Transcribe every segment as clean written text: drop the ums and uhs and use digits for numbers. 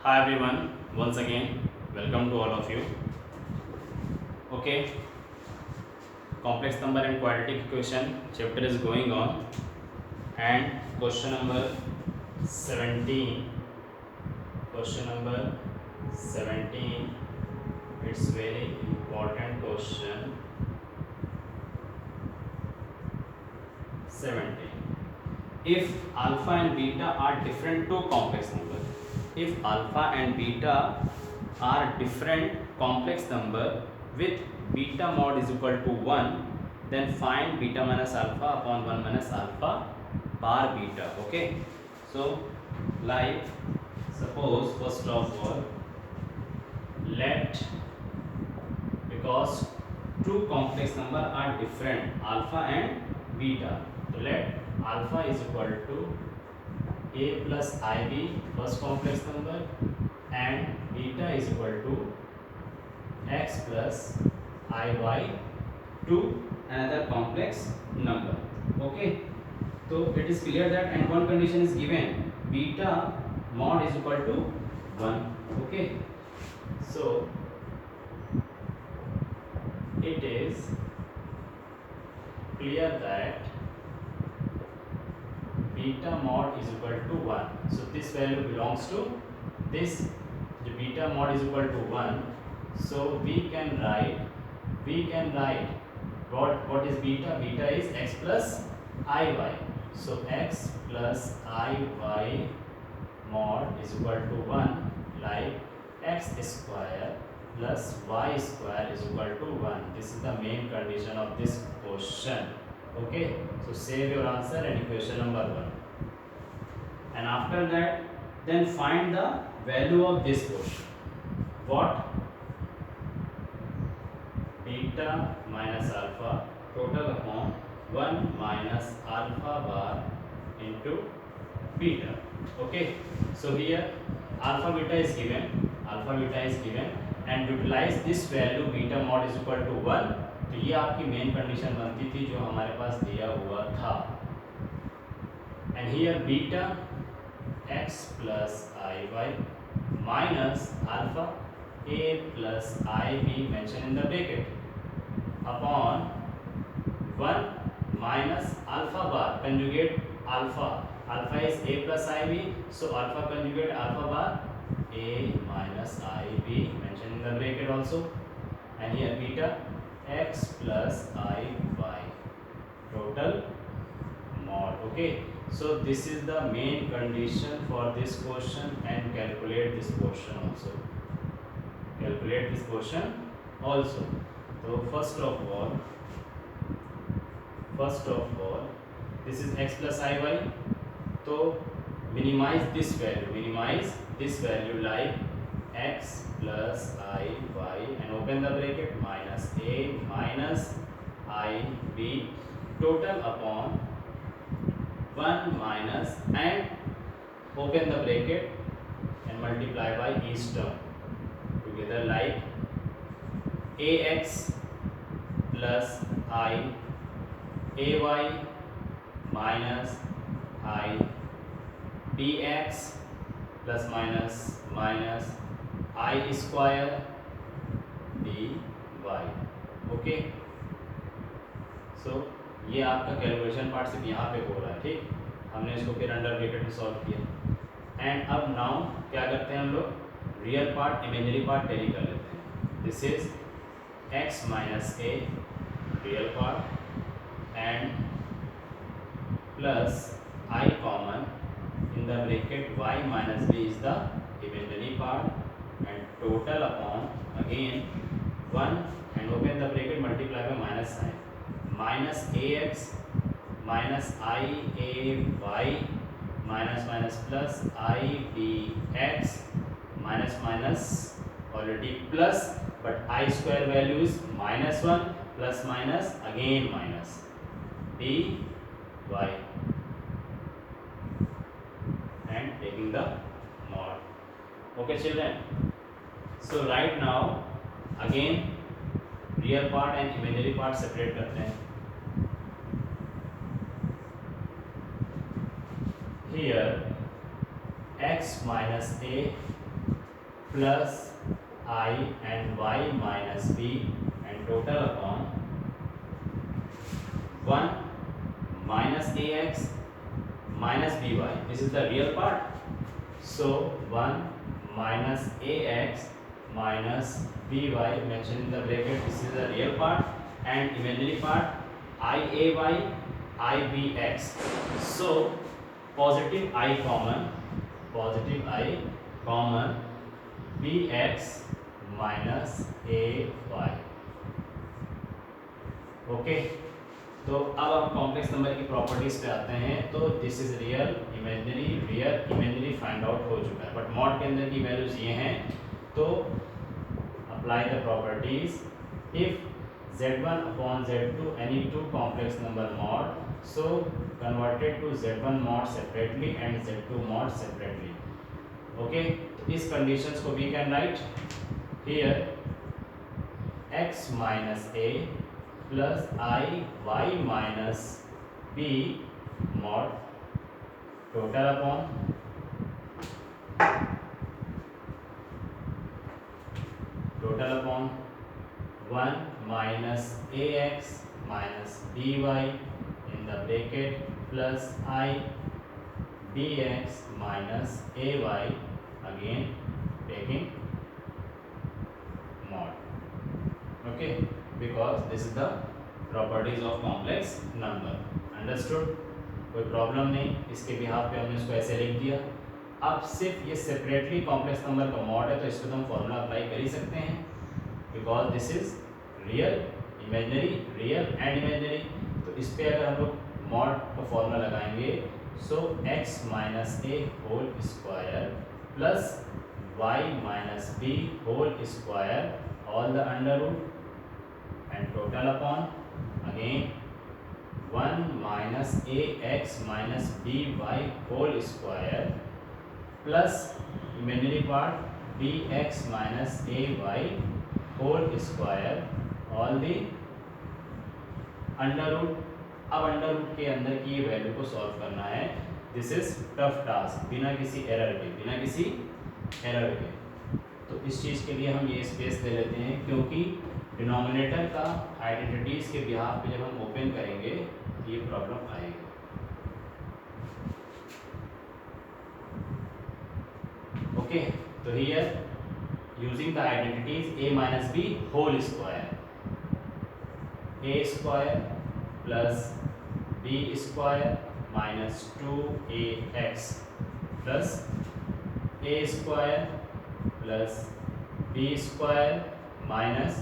Hi everyone, once again, welcome to all of you. Okay, complex number and quadratic equation chapter is going on, and question number 17. Question number 17. It's very important question. 17. If alpha and beta are different two complex number, if alpha and beta are different complex number with beta mod is equal to 1, then find beta minus alpha upon 1 minus alpha bar beta. Okay, so like suppose first of all, let, because two complex number are different, alpha and beta, so let alpha is equal to a plus ib, first complex number, and beta is equal to x plus iy, to another complex number. Okay, so it is clear that, and one condition is given, beta mod is equal to 1. Okay, so it is clear that beta mod is equal to 1. So this value belongs to this, the beta mod is equal to 1. So we can write what is beta? Beta is x plus iy. So x plus iy mod is equal to 1, like x square plus y square is equal to 1. This is the main condition of this question. Okay, so save your answer and equation number 1. And after that, then find the value of this portion. What? Beta minus alpha total upon 1 minus alpha bar into beta. Okay, so here alpha beta is given, and utilize this value beta mod is equal to 1. तो ये आपकी main condition बनती थी जो हमारे पास दिया हुआ था. And here beta x plus iy minus alpha a plus ib mentioned in the bracket upon 1 minus alpha bar conjugate alpha. Alpha is a plus ib, so alpha conjugate alpha bar a minus ib mentioned in the bracket also. And here beta x plus iy total mod. Okay, so this is the main condition for this question, and calculate this portion also. So first of all, this is x plus iy. So minimize this value like x plus iy and open the bracket minus a minus ib total upon 1 minus and open the bracket and multiply by each term together, like ax plus I ay minus I bx plus minus I square dy. Okay, so ये आपका calculation part सिर्फ यहाँ पे हो रहा है. ठीक, हमने इसको फिर अंडर ब्रैकेट में सॉल्व किया. एंड अब नाउ क्या करते हैं हम लोग, real part imaginary part tally कर लेते हैं. This is x minus a real part and plus I common in the bracket y minus b is the imaginary part and total upon again 1 and open the bracket multiply by minus sign minus ax minus iay minus plus ibx minus already plus, but I square value is minus 1 plus minus again minus dy and taking the mod. Okay children, so right now again real part and imaginary part separate करते हैं. Here x minus a plus I and y minus b and total upon 1 minus ax minus by. This is the real part. So 1 minus ax minus by mentioned in the bracket. This is the real part, and imaginary part iay ibx. So positive I common, bx minus ay. Okay, तो अब हम complex number की properties पे आते हैं. तो this is real, imaginary find out हो चुका है, बट मॉड के अंदर की वैल्यूज ये हैं. तो apply the properties. If z1 upon z2 any two complex number mod, so converted to z1 mod separately and z2 mod separately. Okay, तो इस conditions को we can write here x minus a plus I y minus b mod total upon 1 minus ax minus by in the bracket plus I bx minus ay again taking mod. Okay, because this is the properties of complex number. Understood? कोई problem नहीं. इसके behalf पे हमने इसको ऐसे लिख दिया. अब सिर्फ ये सेपरेटली कॉम्प्लेक्स नंबर का मॉड है, तो इसको तो हम फॉर्मूला अप्लाई कर ही सकते हैं, because this is real and imaginary. तो इस पे अगर हम लोग मॉड का फॉर्मूला लगाएंगे, so x minus A whole square plus y minus B whole square all the under root and total upon again 1 minus A X minus B Y whole square plus imaginary part B X minus A Y whole square all the under root. अब under root के अंदर की ये value को solve करना है. This is tough task, बिना किसी एरर के. तो इस चीज़ के लिए हम ये स्पेस दे लेते हैं, क्योंकि डिनोमिनेटर का आइडेंटिटीज के बिहाफ पे जब हम ओपन करेंगे ये प्रॉब्लम आएगी. ओके, तो here using the identities a minus B whole square, a square plus b square minus 2ax plus a square plus b square minus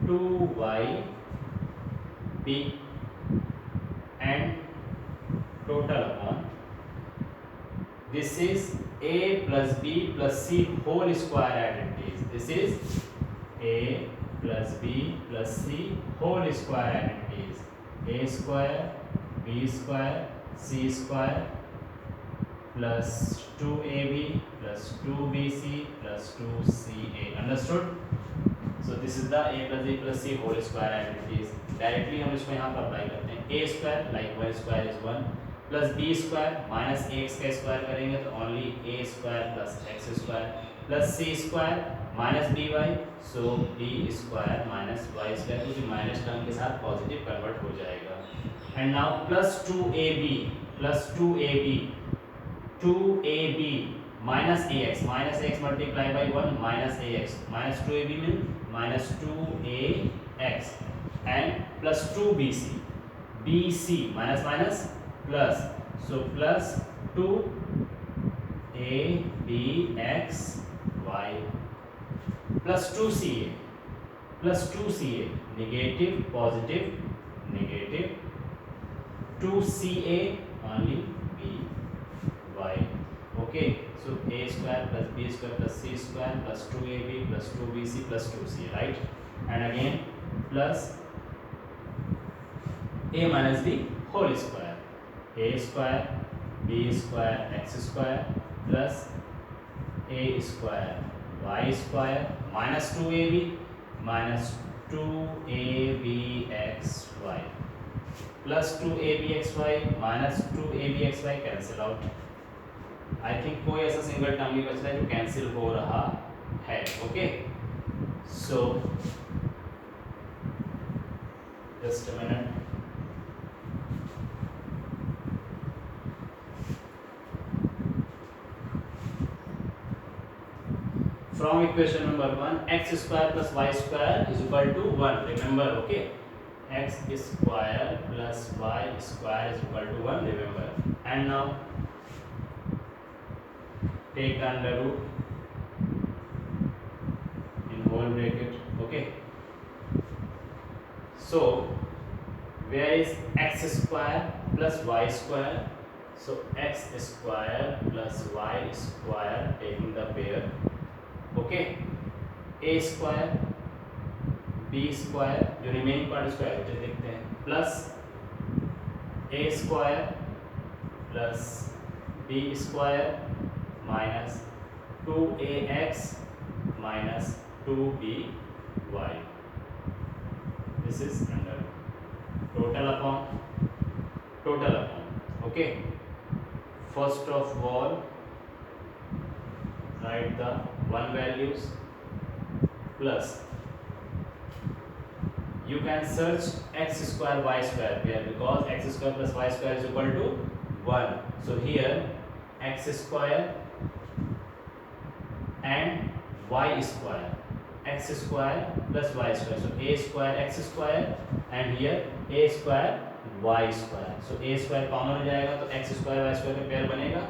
2yb and total upon this is a plus b plus c whole square identities. This is a plus b plus c whole square identities. A square b square c square plus 2ab plus 2bc plus 2ca. Understood? So this is the a plus b plus c whole square identities. Directly हम इसको यहाँ पर apply करते हैं. a square like y square is 1 plus b square minus ax का square करेंगे तो only a square plus x square plus c square minus by, so b square minus y square, क्योंकि माइनस टर्म के साथ positive convert हो जाएगा. And now plus 2ab minus ax multiply by 1 minus ax minus 2ab means minus 2ax and plus 2bc minus plus, so plus 2abxy plus 2ca negative positive negative 2ca only by. Okay, so a square plus b square plus c square plus 2ab plus 2bc plus 2c, right? And again plus a minus b whole square, a square b square x square plus a square y square minus 2ab minus 2abxy plus 2abxy minus 2abxy cancel out. I think कोई ऐसा single term नहीं बच रहा है जो cancel हो रहा head. Okay, so just a minute. From equation number 1, x square plus y square is equal to 1. Remember, okay, x square plus y square is equal to 1. Remember, and now take the under root in whole bracket. Okay, so where is x square plus y square? So x square plus y square, taking the pair. Okay, a square b square, जो remaining part square जो लिखते हैं, plus a square plus b square minus 2ax minus 2by. This is under total upon. Okay, first of all write the one values plus you can search x square y square here because x square plus y square is equal to 1. So here x square and y square, x square plus y square, so a square x square and here a square y square. So a square common हो जाएगा तो x square y square में pair बनेगा.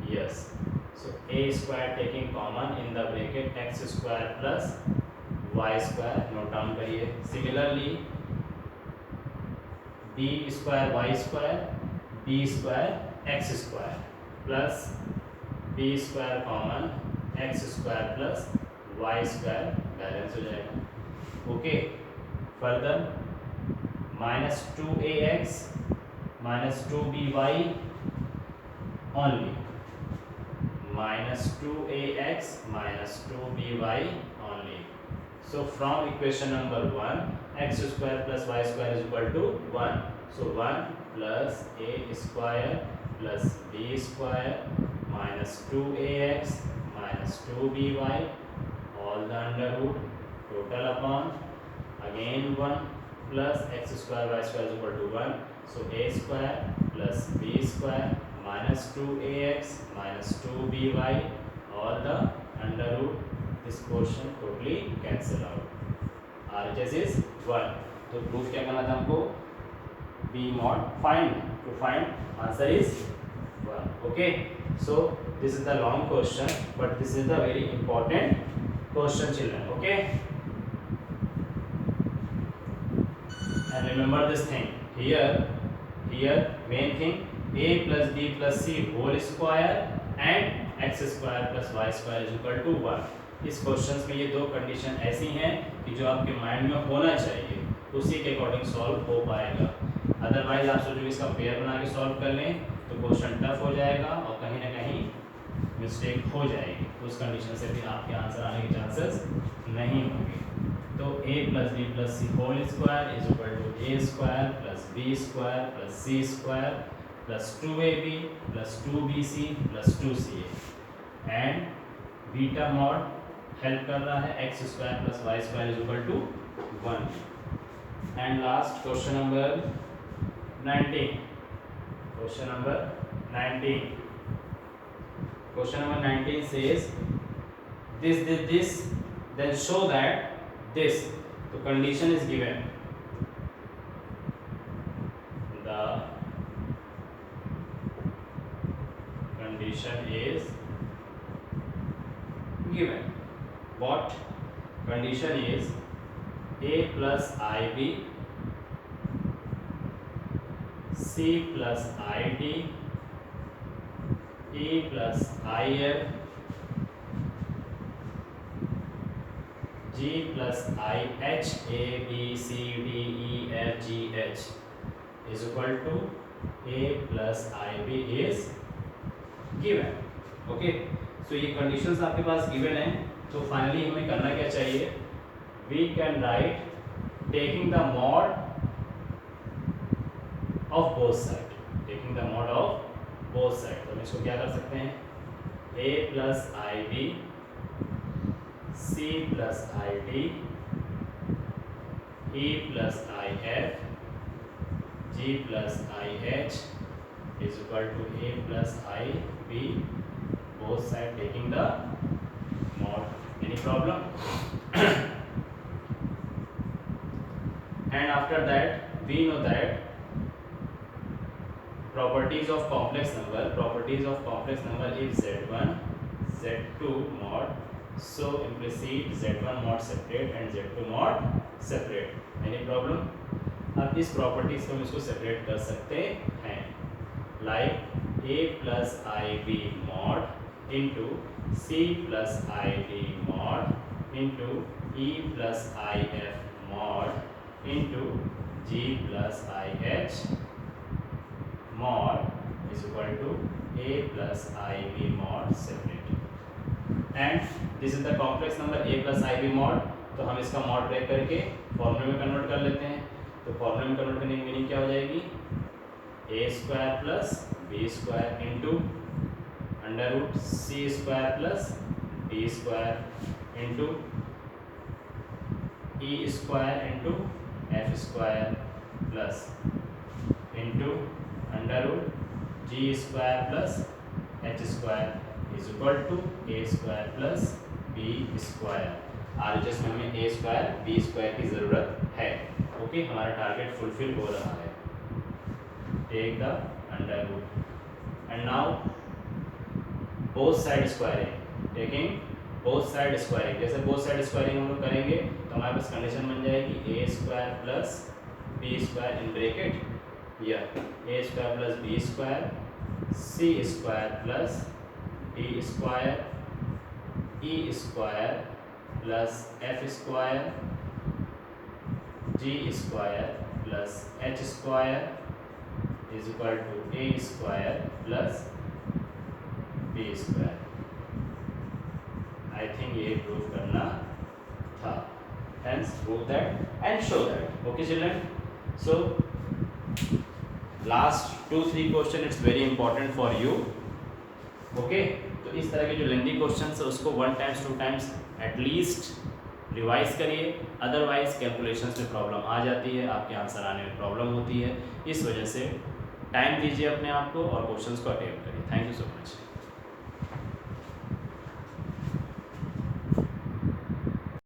Yes, so a square taking common in the bracket x square plus y square, note down करिए. Similarly b square y square, b square x square plus b square common x square plus y square balance हो जाएगा. Okay, further minus 2ax minus 2by only, minus 2ax minus 2by only. So from equation number 1, x square plus y square is equal to 1. So 1 plus a square plus b square minus 2ax minus 2by, all the under root, total upon, again 1 plus x square y square is equal to 1. So a square plus b square minus 2ax minus 2by, all the under root, this portion totally cancel out. RHS is 1. तो proof क्या करना था हमको? B mod find. To find answer is 1. Okay. So this is the long question, but this is the very important question, children. Okay. And remember this thing here main thing, a plus b plus c whole square and x square plus y square is equal to 1. इस questions में ये दो condition ऐसी हैं कि जो आपके mind में होना चाहिए, उसी के अकॉर्डिंग सॉल्व हो पाएगा. अदरवाइज आप सोचो इसका पेयर बना के सॉल्व कर लें तो क्वेश्चन टफ हो जाएगा और कहीं ना कहीं मिस्टेक हो जाएगी. उस कंडीशन से भी आपके आंसर आने के चांसेस नहीं होंगे. तो a plus b plus c whole square is equal to a square plus b square plus c square plus 2ab plus 2bc plus 2ca, and beta mod help कर रहा है x square plus y square is equal to 1. And last question number 19. Question number 19 says this, then show that this. So condition is given. The condition is given. What condition is? A plus ib, c plus id, e plus il, G plus I H, A B C D E F G H is equal to A plus I B is given. Okay, so ये conditions आपके पास given है. तो finally हमें करना क्या चाहिए? We can write taking the mod of both sides. Taking the mod of both sides. तो हम इसको क्या कर सकते हैं? A plus I B, C plus ID E plus IF G plus IH is equal to A plus IB, both side taking the mod. Any problem? And after that we know that properties of complex number if Z1 Z2 mod, so implicit Z1 mod separate and Z2 mod separate. Any problem? अब इस properties को हम इसको separate कर सकते हैं, like A plus IB mod into C plus ID mod into E plus IF mod into G plus IH mod is equal to A plus IB mod separate. And this is the complex number A plus IB mod. तो हम इसका mod break करके फॉर्मूले में convert कर लेते हैं. तो फॉर्मूले में कन्वर्ट करने की मीनिंग क्या हो जाएगी? A square plus B square into under root C square plus D square into E square into F square plus into under root G square plus H square is equal to A square plus B square. RHS में हमें A square B square की ज़रूरत है. Okay, हमारा target fulfil हो रहा है. Take the under root and now both side squaring. Taking both side squaring. जैसे बोथ साइड स्क्वायरिंग हम लोग करेंगे तो हमारे पास कंडीशन बन जाएगी A square plus B square in bracket या A square plus B square C square plus D square E square plus F square G square plus H square is equal to A square plus B square. I think ये prove करना था. Hence prove that and show that. Okay children, so last 2-3 question it's very important for you. Okay, तो इस तरह के जो lengthy question है उसको 1 times 2 times एटलीस्ट रिवाइज करिए, अदरवाइज कैलकुलेशंस में प्रॉब्लम आ जाती है, आपके आंसर आने में प्रॉब्लम होती है. इस वजह से टाइम दीजिए अपने आप को और क्वेश्चंस को अटेम्प्ट करिए. Thank you so much.